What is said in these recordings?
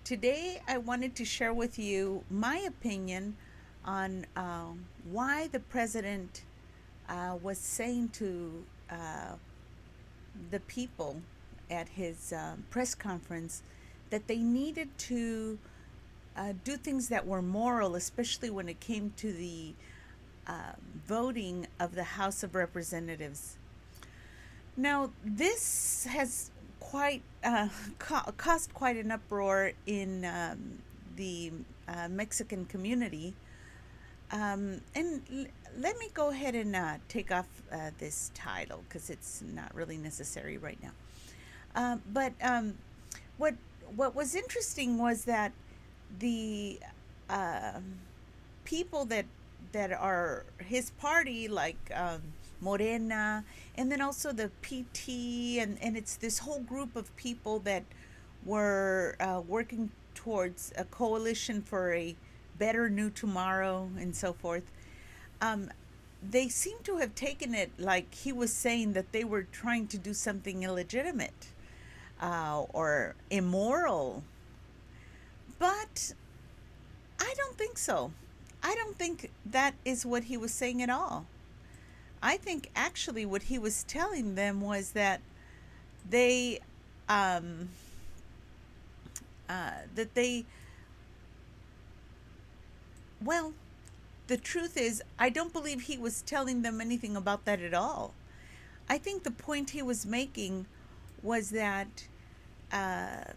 Today, I wanted to share with you my opinion on why the president was saying to the people at his press conference that they needed to do things that were moral, especially when it came to the voting of the House of Representatives. Now, this has quite caused quite an uproar in the Mexican community. Let me go ahead and take off this title because it's not really necessary right now. But what what was interesting was that the uh, people that are his party, like Morena, and then also the PT, and it's this whole group of people that were working towards a coalition for a better new tomorrow and so forth. Um, they seem to have taken it like he was saying that they were trying to do something illegitimate or immoral. But I don't think so. I don't think that is what he was saying at all. I think actually what he was telling them was that they um, that they well, the truth is I don't believe he was telling them anything about that at all. I think the point he was making was that uh,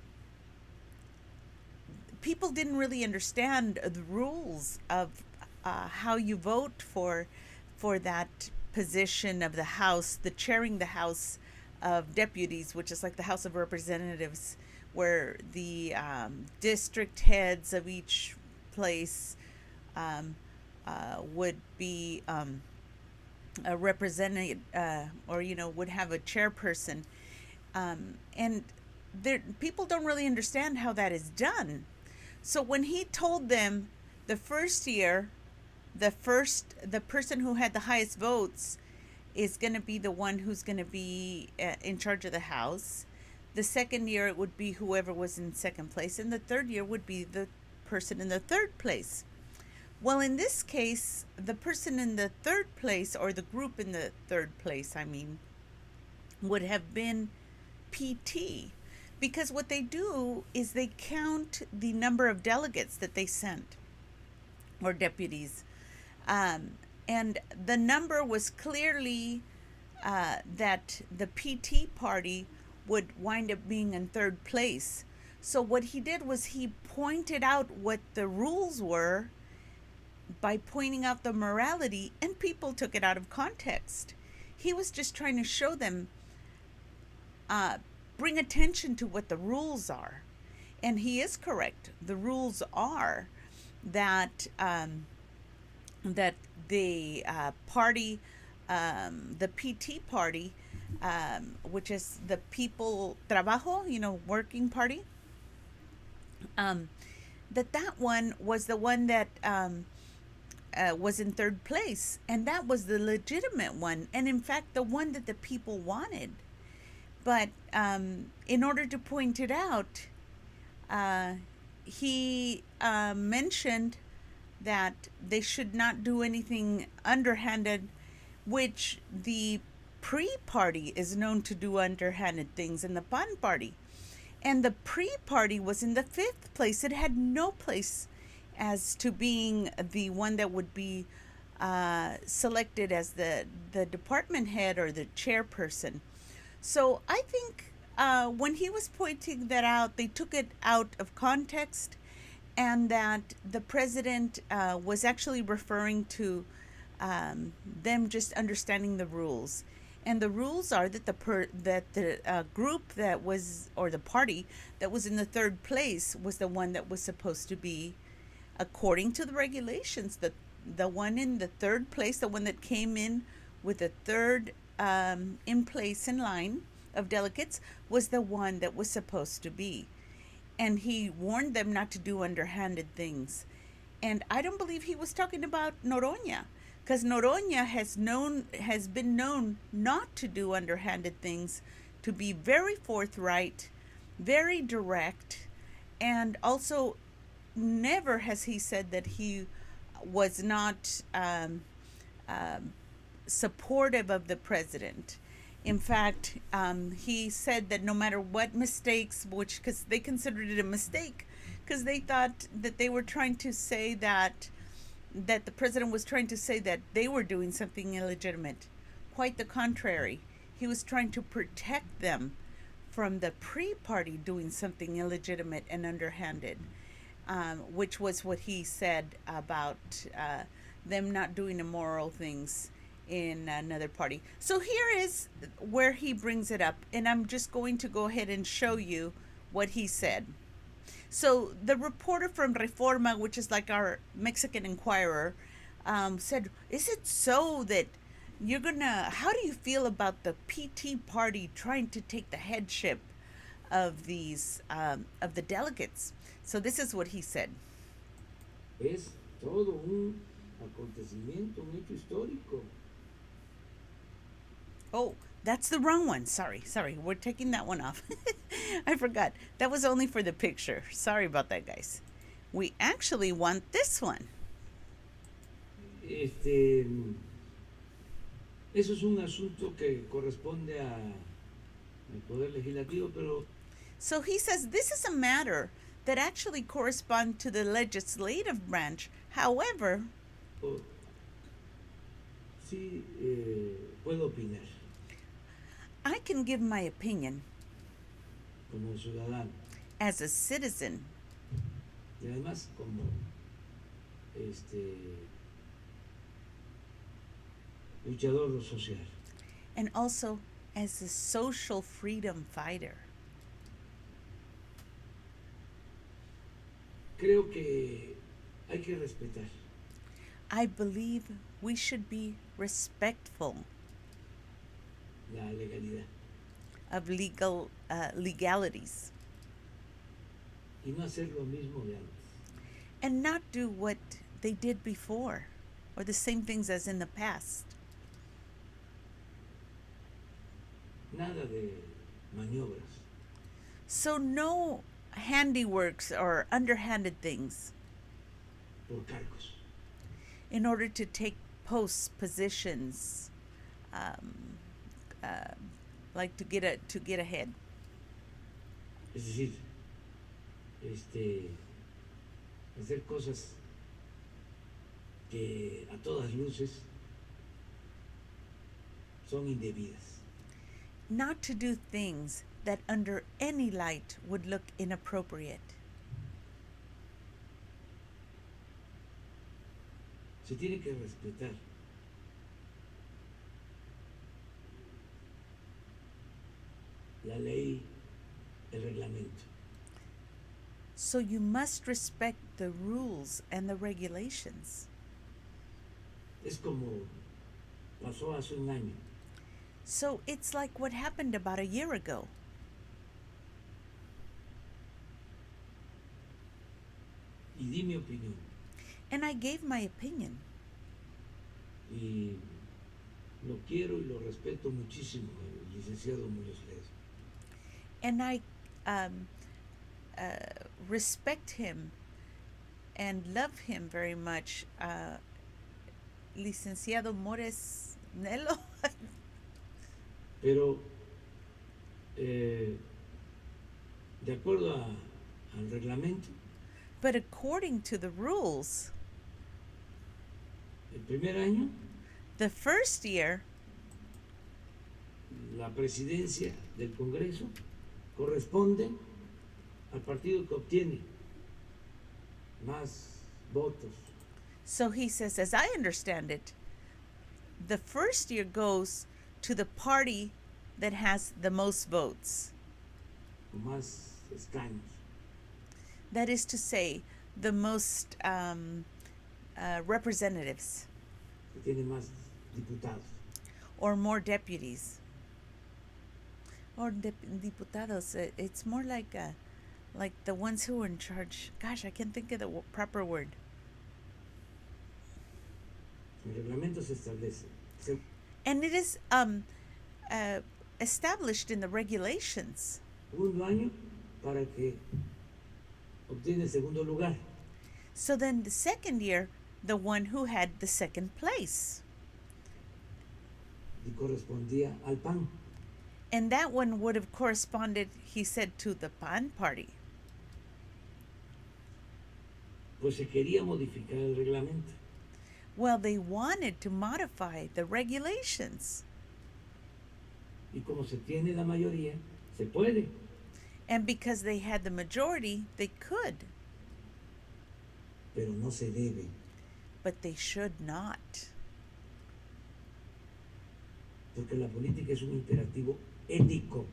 people didn't really understand the rules of how you vote for that position of the House, the chairing the House of Deputies, which is like the House of Representatives, where the district heads of each place um, would be a represented, or would have a chairperson, and there people don't really understand how that is done. So when he told them the first year, the person who had the highest votes is going to be the one who's going to be in charge of the house. The second year it would be whoever was in second place, and the third year would be the person in the third place. Well, in this case, the person in the third place, or the group in the third place, I mean, would have been PT, because what they do is they count the number of delegates that they sent, or deputies. Um, and the number was clearly that the PT party would wind up being in third place. So what he did was he pointed out what the rules were by pointing out the morality, and people took it out of context. He was just trying to show them, uh, bring attention to what the rules are. And he is correct. The rules are that that the party, the PT party, which is the People Trabajo, working party, um, that one was the one that was in third place, and that was the legitimate one, and in fact the one that the people wanted. But in order to point it out, uh, he mentioned that they should not do anything underhanded, which the pre party is known to do underhanded things in the PAN party. And the pre party was in the fifth place. It had no place as to being the one that would be selected as the department head or the chairperson. So I think when he was pointing that out, they took it out of context, and that the president was actually referring to them just understanding the rules. And the rules are that the group that was, or the party that was in the third place, was the one that was supposed to be, according to the regulations, the one in the third place, the one that came in with the third in place in line of delegates, was the one that was supposed to be. And he warned them not to do underhanded things. And I don't believe he was talking about Noroña, because Noroña has been known not to do underhanded things, to be very forthright, very direct, And also, never has he said that he was not supportive of the president. In fact, he said that no matter what mistakes, which because they considered it a mistake, because they thought that they were trying to say that the president was trying to say that they were doing something illegitimate. Quite the contrary, he was trying to protect them from the pre-party doing something illegitimate and underhanded, which was what he said about them not doing immoral things in another party. So here is where he brings it up, and I'm just going to go ahead and show you what he said. So the reporter from Reforma, which is like our Mexican Inquirer, said, "Is it so that you're gonna? How do you feel about the PT party trying to take the headship of these of the delegates?" So this is what he said. Es todo un acontecimiento, un hecho histórico. Oh, that's the wrong one. Sorry. We're taking that one off. I forgot. That was only for the picture. Sorry about that, guys. We actually want this one. Este, eso es un asunto que corresponde al Poder Legislativo, pero So he says this is a matter that actually corresponds to the legislative branch. However, sí puedo opinar I can give my opinion como ciudadano as a citizen y además como luchador social. and also as a social freedom fighter. Creo que hay que respetar I believe we should be respectful la legalidad of legalities y no hacer lo mismo de antes. and not do what they did before or the same things as in the past. Nada de maniobras. So no handiworks or underhanded things Por cargos. in order to take posts, positions, like to get ahead. Es decir, hacer cosas que a todas luces son indebidas. Not to do things that under any light would look inappropriate. Se tiene que respetar la ley, el reglamento. So you must respect the rules and the regulations. Es como pasó hace un año. So it's like what happened about a year ago. Y di mi opinión. And I gave my opinion. Y lo quiero y lo respeto muchísimo, el licenciado Muñoz Ledo. And I respect him and love him very much. Licenciado Mores Nelo. Pero de acuerdo al reglamento, But according to the rules, el primer año the first year, la presidencia del Congreso corresponde al partido que obtiene más votos. so he says, as I understand it, the first year goes to the party that has the most votes. O más escaños. That is to say, the most representatives Que tiene más diputados. or more deputies. Or diputados. It's more like the ones who are in charge. Gosh, I can't think of the proper word. El reglamento se establece. And it is established in the regulations. Segundo año para que obtiene el segundo lugar. So then the second year, the one who had the second place. Y correspondía al PAN. And that one would have corresponded, he said, to the PAN party. Pues se quería modificar el reglamento. Well, they wanted to modify the regulations. Y como se tiene la mayoría, se puede. And because they had the majority, they could. Pero no se debe. But they should not. Porque la política es un imperativo ético.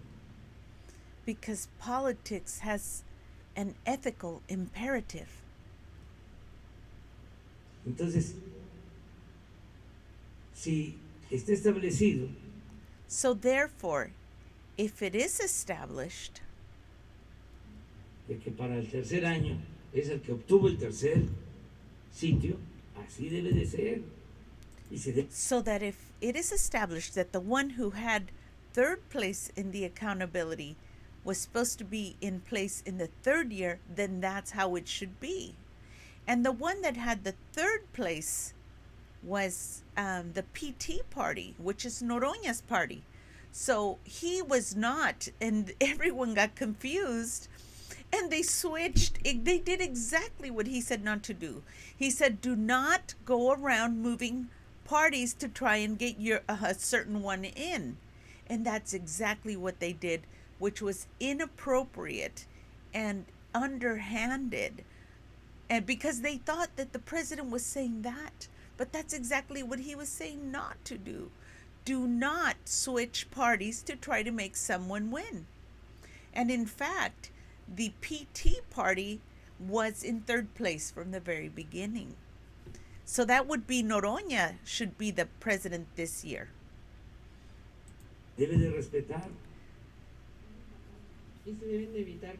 Because politics has an ethical imperative. Entonces, si está establecido So therefore, if it is established de que para el tercer año es el que obtuvo el tercer sitio, así debe de ser. Y se debe so that if it is established that the one who had third place in the accountability was supposed to be in place in the third year, then that's how it should be. And the one that had the third place was the PT party, which is Noroña's party. So he was not, and everyone got confused. And they switched. They did exactly what he said not to do. He said, do not go around moving parties to try and get a certain one in. And that's exactly what they did, which was inappropriate and underhanded. And because they thought that the president was saying that. But that's exactly what he was saying not to do. Do not switch parties to try to make someone win. And in fact, the PT party was in third place from the very beginning. So that would be Noroña should be the president this year. debe de respetar. Y se deben de evitar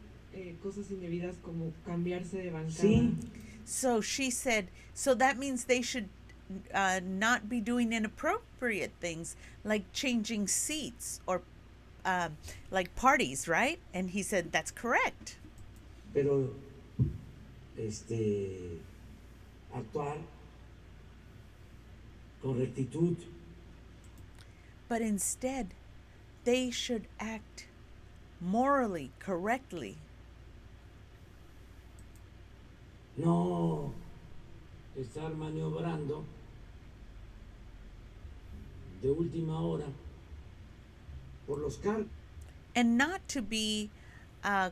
cosas indebidas como cambiarse de bancada. Sí, So she said, so that means they should not be doing inappropriate things like changing seats or like parties, right? And he said, that's correct. pero actuar con rectitud, But instead, they should act morally correctly. no estar maniobrando de última hora por los cargos. And not to be, how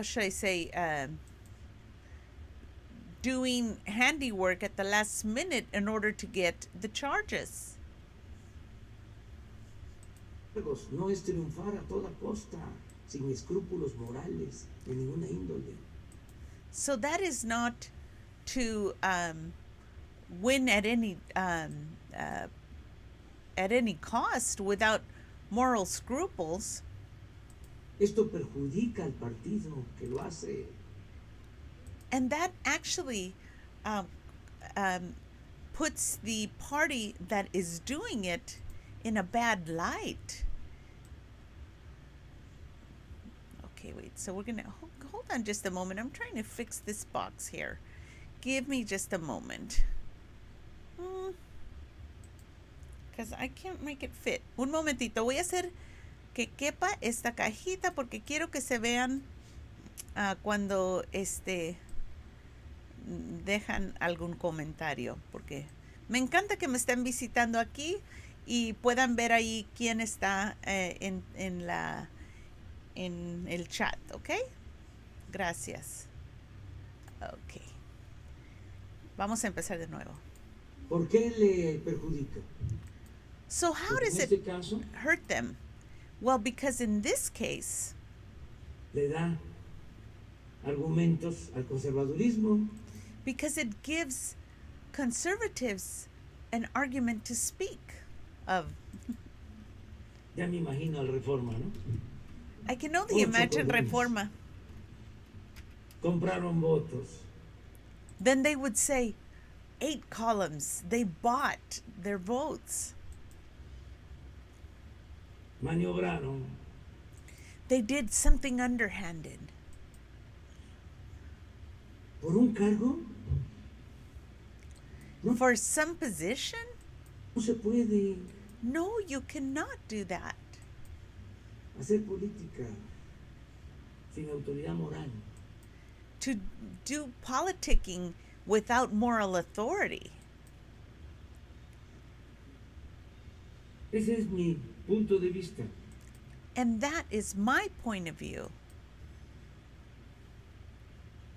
should I say, doing handiwork at the last minute in order to get the charges. No es triunfar a toda costa, sin escrúpulos morales de ninguna índole. So that is not to win at any cost without moral scruples. Esto perjudica al partido que lo hace. And that actually puts the party that is doing it in a bad light. Okay, wait. So we're going to hold on just a moment. I'm trying to fix this box here. Give me just a moment. Because I can't make it fit. Un momentito. Voy a hacer que quepa esta cajita porque quiero que se vean cuando dejan algún comentario, porque me encanta que me estén visitando aquí y puedan ver ahí quién está en el chat, ¿ok? Gracias. Ok. Vamos a empezar de nuevo. ¿Por qué le perjudica? So how Porque does en it este caso hurt them? Well, because in this case, le da argumentos al conservadurismo, because it gives conservatives an argument to speak of. ya me imagino al Reforma, ¿no? I can only Ocho imagine columnas. Reforma. Compraron votos, Then they would say 8 columns. They bought their votes. maniobraron, They did something underhanded. por un cargo no, For some position? no se puede No, you cannot do that. hacer política sin autoridad moral. To do politicking without moral authority. Ese es mi punto de vista. And that is my point of view.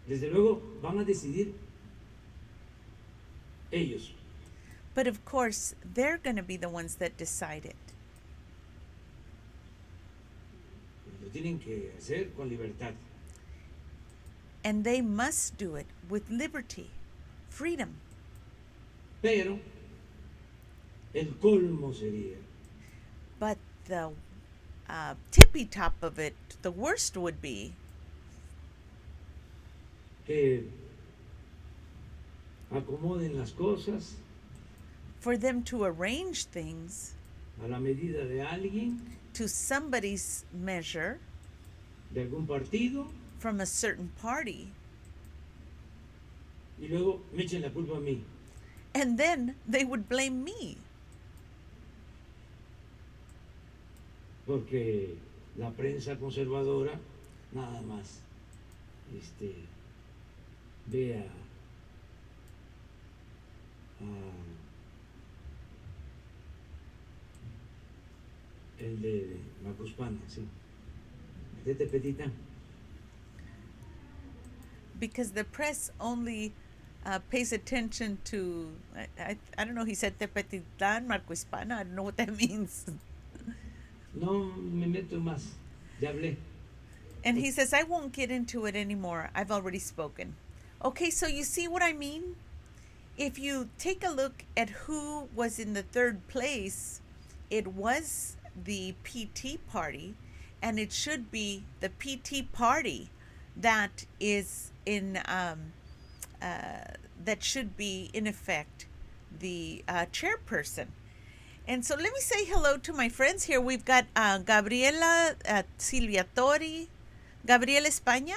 Desde luego van a decidir ellos. But of course, they're going to be the ones that decide it. Lo tienen que hacer con libertad. And they must do it with liberty, freedom. Pero el colmo sería But the tippy top of it, the worst would be que acomoden las cosas for them to arrange things a la medida de alguien, to somebody's measure de algún partido, from a certain party, y luego me echen la culpa a mí. and then they would blame me Porque la prensa conservadora nada más ve a el de Macuspana, sí, de Tepetitán. because the press only pays attention to, I don't know, he said Tepetitlan, Marco Hispana, I don't know what that means. No me meto más, ya hablé. And he says, I won't get into it anymore. I've already spoken. Okay, so you see what I mean? If you take a look at who was in the third place, it was the PT party, and it should be the PT party that is in that should be in effect the chairperson. And so let me say hello to my friends here. We've got Gabriela Silvia Tori, Gabriel España,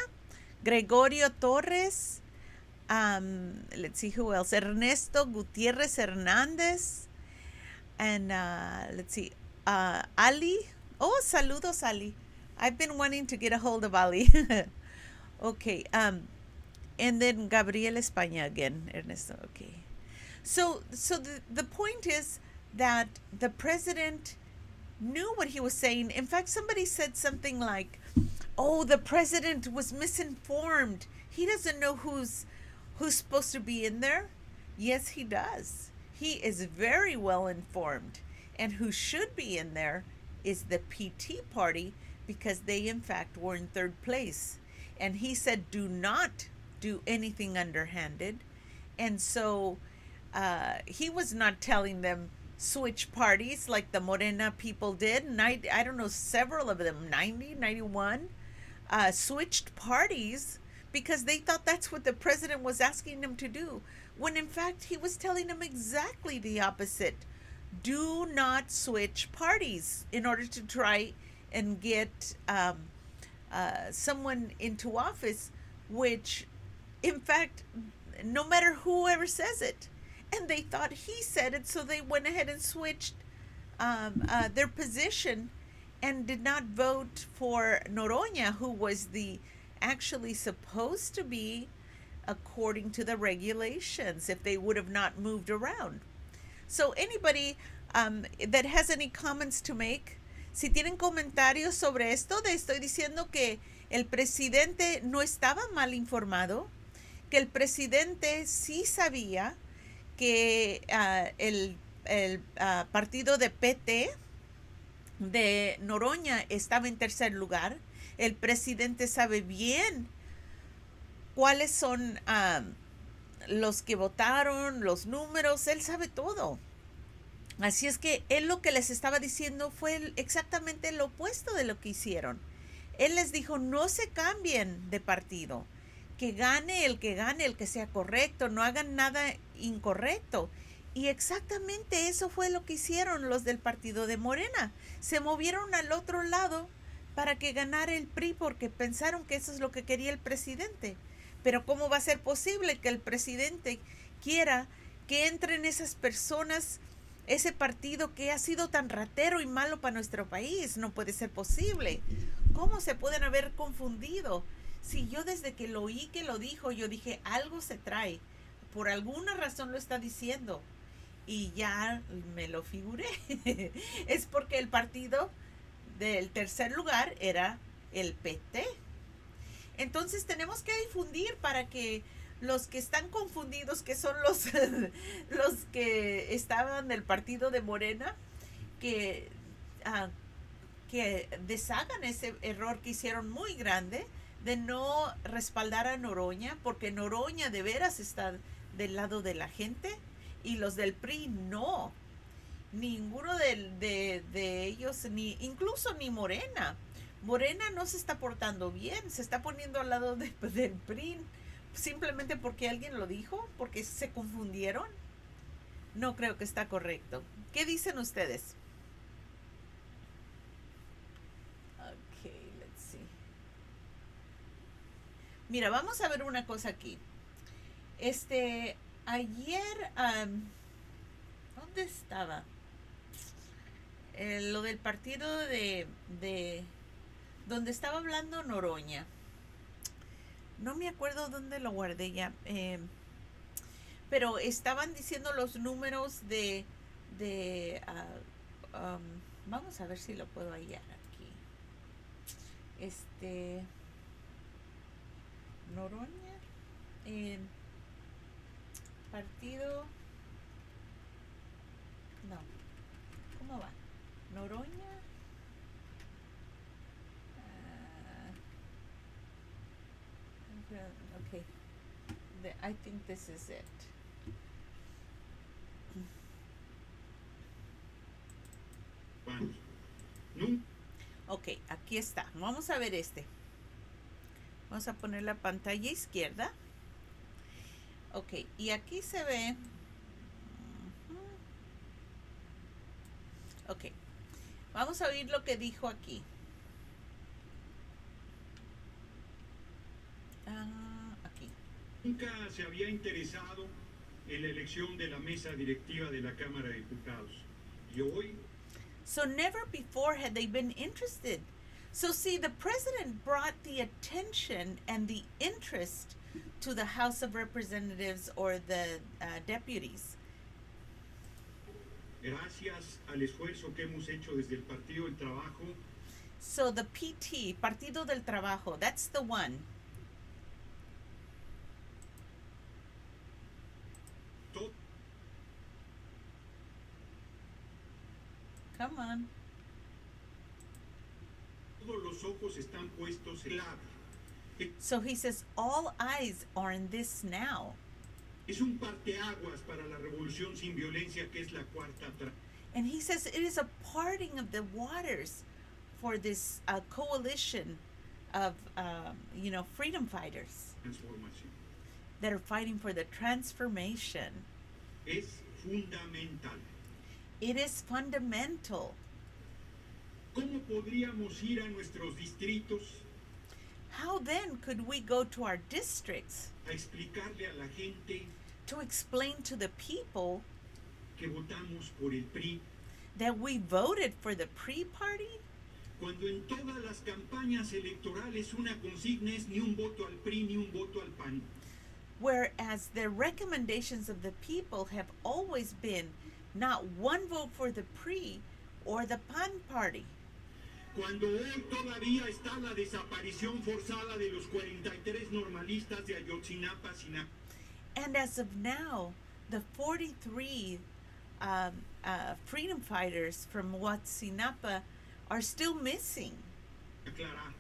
Gregorio Torres, let's see who else, Ernesto Gutierrez Hernandez, and let's see, Ali. Oh, saludos, Ali. I've been wanting to get a hold of Ali. Okay, and then Gabriel España again, Ernesto, okay. So the point is that the president knew what he was saying. In fact, somebody said something like, oh, the president was misinformed. He doesn't know who's supposed to be in there. Yes, he does. He is very well informed. And who should be in there is the PT party, because they, in fact, were in third place. And he said, do not do anything underhanded. And so he was not telling them switch parties like the Morena people did. And I don't know, several of them, 90, 91, switched parties because they thought that's what the president was asking them to do, when in fact he was telling them exactly the opposite. Do not switch parties in order to try and get someone into office, which in fact, no matter whoever says it, and they thought he said it, so they went ahead and switched their position and did not vote for Noroña, who was the actually supposed to be according to the regulations if they would have not moved around. So anybody that has any comments to make, si tienen comentarios sobre esto, estoy diciendo que el presidente no estaba mal informado, que el presidente sí sabía que el partido de PT de Noroña estaba en tercer lugar. El presidente sabe bien cuáles son los que votaron, los números, él sabe todo. Así es que él lo que les estaba diciendo fue exactamente lo opuesto de lo que hicieron. Él les dijo, no se cambien de partido, que gane, el que sea correcto, no hagan nada incorrecto. Y exactamente eso fue lo que hicieron los del partido de Morena. Se movieron al otro lado para que ganara el PRI porque pensaron que eso es lo que quería el presidente. Pero ¿cómo va a ser posible que el presidente quiera que entren esas personas, ese partido que ha sido tan ratero y malo para nuestro país? No puede ser posible. ¿Cómo se pueden haber confundido? Si yo desde que lo oí que lo dijo, yo dije, algo se trae. Por alguna razón lo está diciendo. Y ya me lo figuré. Es porque el partido del tercer lugar era el PT. Entonces tenemos que difundir para que los que están confundidos, que son los, los que estaban del partido de Morena, que, uh, que deshagan ese error que hicieron muy grande de no respaldar a Noroña, porque Noroña de veras está del lado de la gente y los del PRI no. Ninguno de ellos, ni incluso ni Morena. Morena no se está portando bien, se está poniendo al lado del PRI simplemente porque alguien lo dijo, porque se confundieron. No creo que está correcto. ¿Qué dicen ustedes? Ok, let's see. Mira, vamos a ver una cosa aquí. Ayer, ¿dónde estaba? Lo del partido de donde estaba hablando Noroña. No me acuerdo dónde lo guardé ya. Pero estaban diciendo los números vamos a ver si lo puedo hallar aquí. Noroña, partido, no, ¿cómo va? Noroña, okay, I think this is it. Ok, aquí está. Vamos a ver Vamos a poner la pantalla izquierda. Ok, y aquí se ve. Ok, vamos a oír lo que dijo aquí. Aquí. Nunca se había interesado en la elección de la mesa directiva de la Cámara de Diputados. Y hoy. So never before had they been interested. So see, the president brought the attention and the interest to the House of Representatives or the deputies. Gracias al esfuerzo que hemos hecho desde el Partido del Trabajo. So the PT, Partido del Trabajo, that's the one. Come on. Todos los ojos están puestos en la. So he says, all eyes are in this now. Es un parteaguas para la revolución sin violencia que es la cuarta. And he says it is a parting of the waters for this coalition of, freedom fighters that are fighting for the transformation. Es fundamental. It is fundamental. ¿Cómo podríamos ir a nuestros distritos? How then could we go to our districts a explicarle a la gente to explain to the people que votamos por el PRI that we voted for the PRI party? Cuando en todas las campañas electorales una consigna es ni un voto al PRI ni un voto al PAN. Whereas the recommendations of the people have always been not one vote for the PRI or the PAN party. Cuando hoy todavía está la desaparición forzada de los 43 normalistas de Ayotzinapa, Sinaloa. And as of now, the 43 freedom fighters from Ayotzinapa are still missing. Aclarar.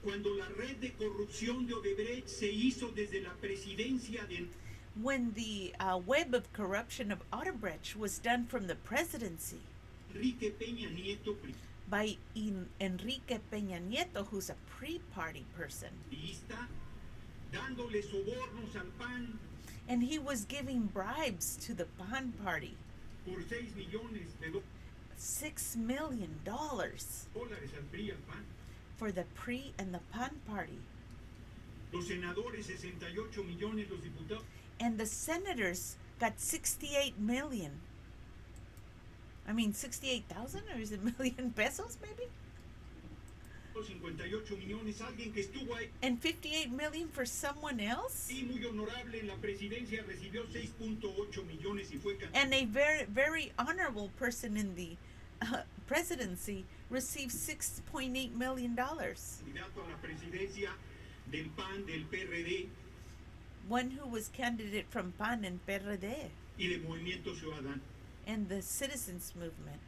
Cuando la red de corrupción de Odebrecht se hizo desde la presidencia de... When the web of corruption of Odebrecht was done from the presidency Enrique Peña Nieto, by Enrique Peña Nieto, who's a pre-party person. Dándole sobornos al PAN. And he was giving bribes to the PAN party. Por 6 millones de $6 million dólares al PRI, al PAN. For the PRI and the PAN party. Los senadores 68 millones, los diputados And the senators got 68 million. I mean, 68,000, or is it million pesos maybe? 58 millones. Alguien que estuvo ahí And 58 million for someone else? muy honorable en la presidencia recibió 6.8 millones y fue And a very, very honorable person in the presidency received $6.8 million. candidato a la presidencia del PAN, del PRD One who was candidate from PAN and PRD y de Movimiento Ciudadano. and the citizens movement.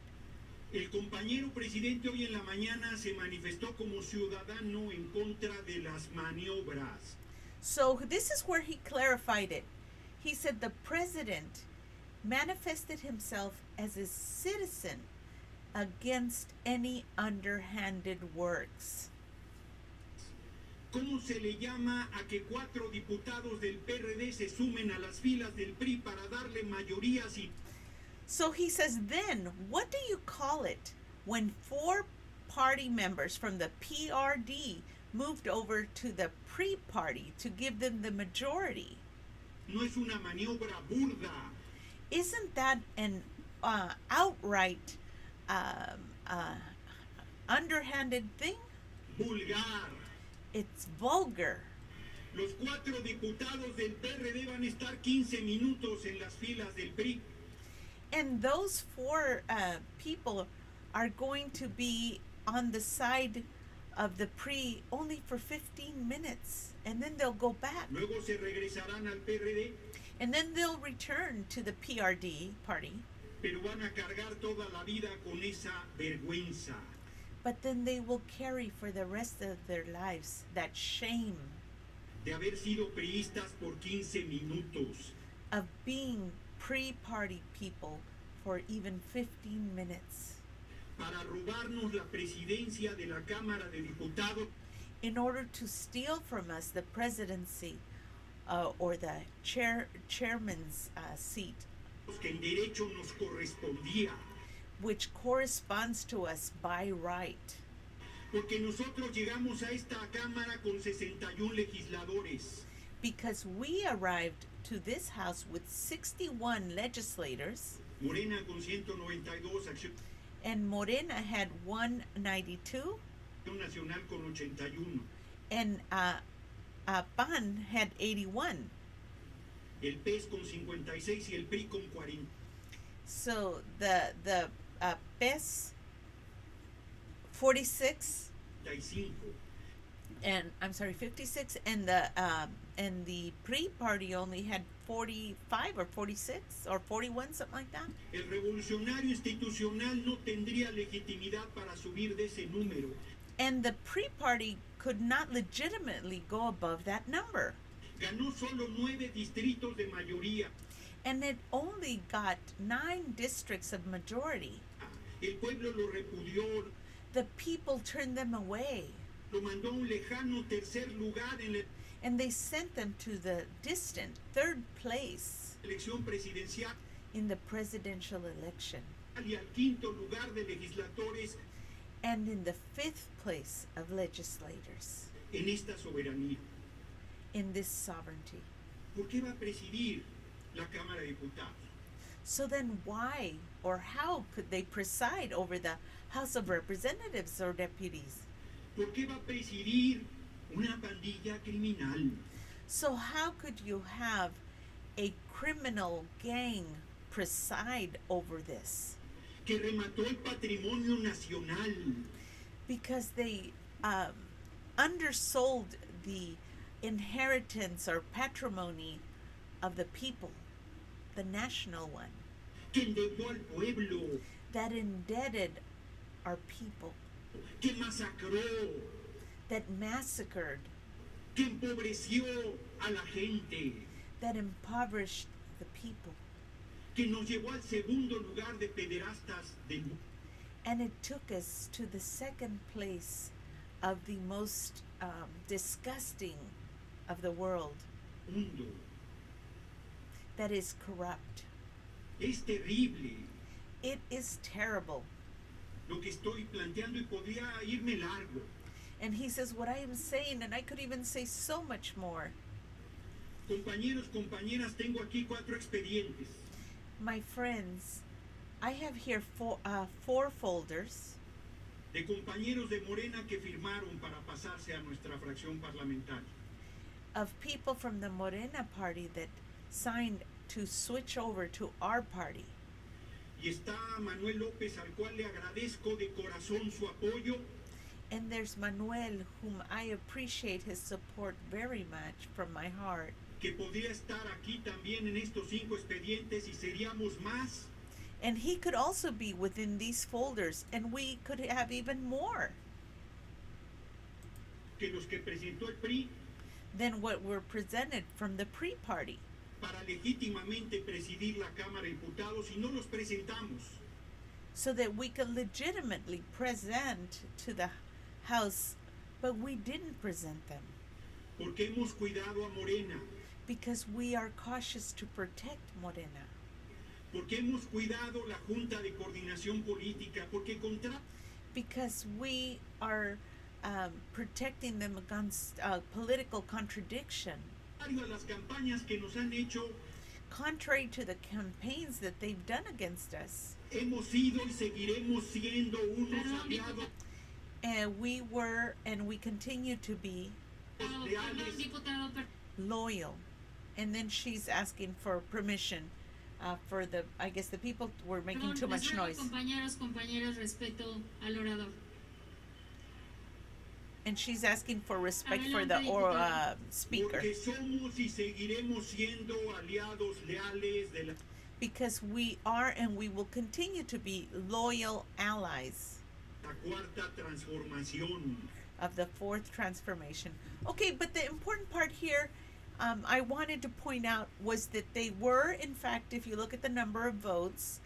El compañero presidente hoy en la mañana se manifestó como ciudadano en contra de las maniobras. So this is where he clarified it. He said the president manifested himself as a citizen against any underhanded works. ¿Cómo se le llama a que 4 diputados del PRD se sumen a las filas del PRI para darle mayorías y So he says, then what do you call it when 4 party members from the PRD moved over to the pre-party to give them the majority? no es una maniobra burda? Isn't that an outright underhanded thing? Vulgar. It's vulgar. Los 4 diputados del PRD van a estar 15 minutos en las filas del PRI. And those 4 people are going to be on the side of the pre only for 15 minutes, and then they'll go back, Luego se regresarán al PRD, and then they'll return to the PRD party, pero van a cargar toda la vida con esa vergüenza. but then they will carry for the rest of their lives that shame De haber sido priistas por 15 minutos. of being pre-party people for even 15 minutes Para robarnos la presidencia de la Cámara de Diputados in order to steal from us the presidency or the chairman's seat, que en derecho nos correspondía. which corresponds to us by right. Porque nosotros llegamos a esta Cámara con 61 legisladores. Because we arrived to this house with 61 legislators, Morena con 192, Acción and Morena had 192, Nacional con 81. and PAN had 81. El PES con 56 y el PRI con 40. So the PES 46, 55. and I'm sorry, 56, and the pre-party only had 45 or 46 or 41, something like that. El revolucionario institucional no tendría legitimidad para subir de ese número. And the pre-party could not legitimately go above that number. Ganó solo 9 distritos de mayoría. And it only got 9 districts of majority. El pueblo lo repudió, The people turned them away, lo mandó a un lejano tercer lugar en la and they sent them to the distant 3rd place elección presidencial in the presidential election, y al quinto lugar de legisladores and in the 5th place of legislators en esta soberanía. in this sovereignty. ¿Por qué va a presidir la Cámara de Diputados? So then why or how could they preside over the House of Representatives or deputies? ¿Por qué va a presidir una pandilla criminal? So how could you have a criminal gang preside over this? Que remató el patrimonio nacional, Because they undersold the inheritance or patrimony of the people, the national one, que endeudó al pueblo, that indebted our people, que masacró, that massacred, que empobreció a la gente, that impoverished the people. que nos llevó al segundo lugar de pederastas del And it took us to the 2nd place of the most disgusting of the world, mundo. that is corrupt. Es terrible It is terrible. lo que estoy planteando y podría irme largo. And he says what I am saying, and I could even say so much more. Compañeros, compañeras, tengo aquí 4 expedientes. My friends, I have here four folders De compañeros de Morena que firmaron para pasarse a nuestra fracción parlamentaria. of people from the Morena party that signed to switch over to our party. Y está Manuel López, al cual le agradezco de corazón su apoyo. And there's Manuel, whom I appreciate his support very much from my heart. Que podría estar aquí también en estos 5 expedientes y seríamos más. And he could also be within these folders, and we could have even more Que los que presentó el PRI than what were presented from the pre-party, para legítimamente presidir la Cámara de Diputados y no los presentamos. so that we could legitimately present to the House, but we didn't present them Porque hemos cuidado a Morena. because we are cautious to protect Morena, Porque hemos cuidado la Junta de Coordinación Política. Porque because we are protecting them against political contradiction, contrario a las campañas que nos han hecho, contrary to the campaigns that they've done against us. hemos sido y seguiremos siendo unos aliados And we were and we continue to be leales loyal. And then she's asking for permission for the, I guess the people were making too much noise. Compañeros, compañeras, respeto al orador. And she's asking for respect for the speaker. porque somos y seguiremos siendo aliados leales de Because we are and we will continue to be loyal allies la Cuarta Transformación. of the fourth transformation. Okay, but the important part here I wanted to point out was that they were, in fact, if you look at the number of votes,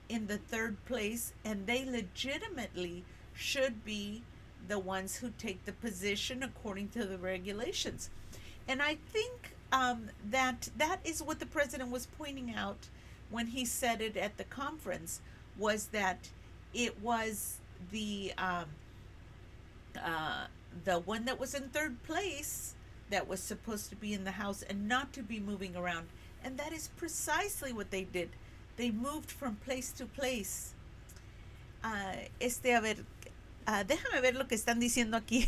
in the third place, and they legitimately should be the ones who take the position according to the regulations. And I think that is what the president was pointing out when he said it at the conference, was that it was the one that was in third place that was supposed to be in the House and not to be moving around. And that is precisely what they did. They moved from place to place. Déjame ver lo que están diciendo aquí.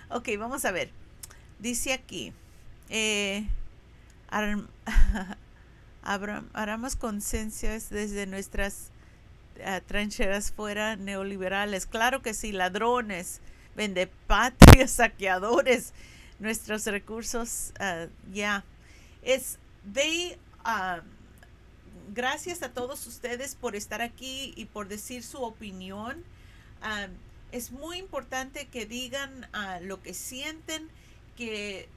Ok, vamos a ver. Dice aquí, haremos conciencias desde nuestras trincheras fuera neoliberales. Claro que sí, ladrones, vendepatrias, saqueadores, nuestros recursos, gracias a todos ustedes por estar aquí y por decir su opinión. Es muy importante que digan lo que sienten, que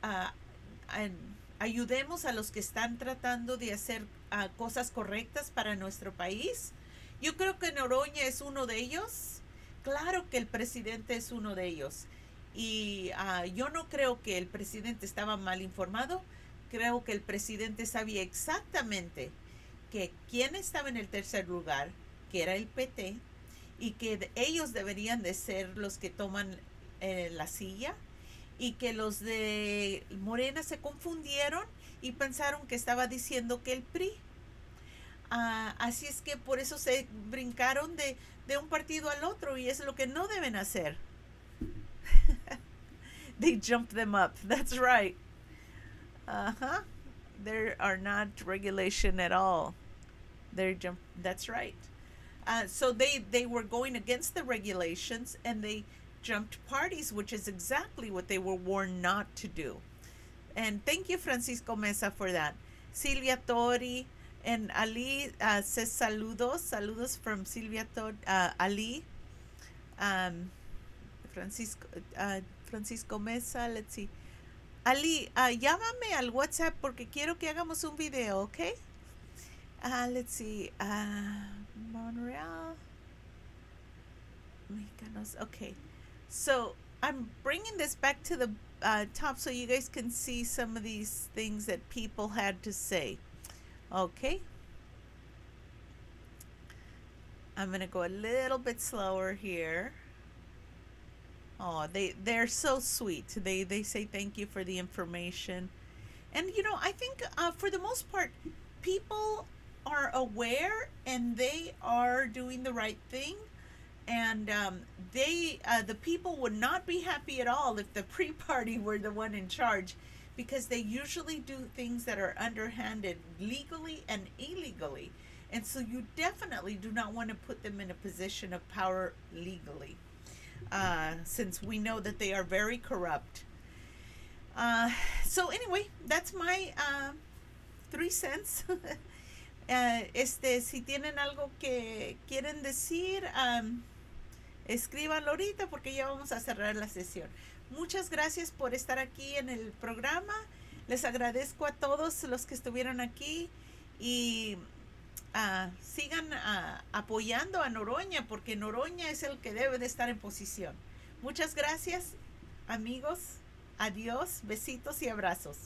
ayudemos a los que están tratando de hacer cosas correctas para nuestro país. Yo creo que Noroña es uno de ellos. Claro que el presidente es uno de ellos. Y yo no creo que el presidente estaba mal informado. Creo que el presidente sabía exactamente que quién estaba en el tercer lugar, que era el PT, y que ellos deberían de ser los que toman la silla, y que los de Morena se confundieron y pensaron que estaba diciendo que el PRI. Así es que por eso se brincaron de un partido al otro, y es lo que no deben hacer. They jumped them up. That's right. There are not regulation at all. That's right. So they were going against the regulations, and they jumped parties, which is exactly what they were warned not to do. And thank you, Francisco Mesa, for that. Silvia Tori and Ali says saludos. Saludos from Silvia Tori, Ali. Francisco Mesa, let's see. Ali, llámame al WhatsApp porque quiero que hagamos un video, ¿ok? Let's see. Monreal. Mexicanos. Okay. So I'm bringing this back to the top so you guys can see some of these things that people had to say. Okay. I'm going to go a little bit slower here. Oh, they're so sweet. They say thank you for the information. And I think for the most part, people are aware and they are doing the right thing. And the people would not be happy at all if the pre-party were the one in charge, because they usually do things that are underhanded legally and illegally. And so you definitely do not want to put them in a position of power legally, since we know that they are very corrupt. So anyway, that's my 3 cents. Si tienen algo que quieren decir, escríbanlo ahorita porque ya vamos a cerrar la sesión. Muchas gracias por estar aquí en el programa. Les agradezco a todos los que estuvieron aquí y sigan apoyando a Noroña, porque Noroña es el que debe de estar en posición. Muchas gracias, amigos. Adiós, besitos y abrazos.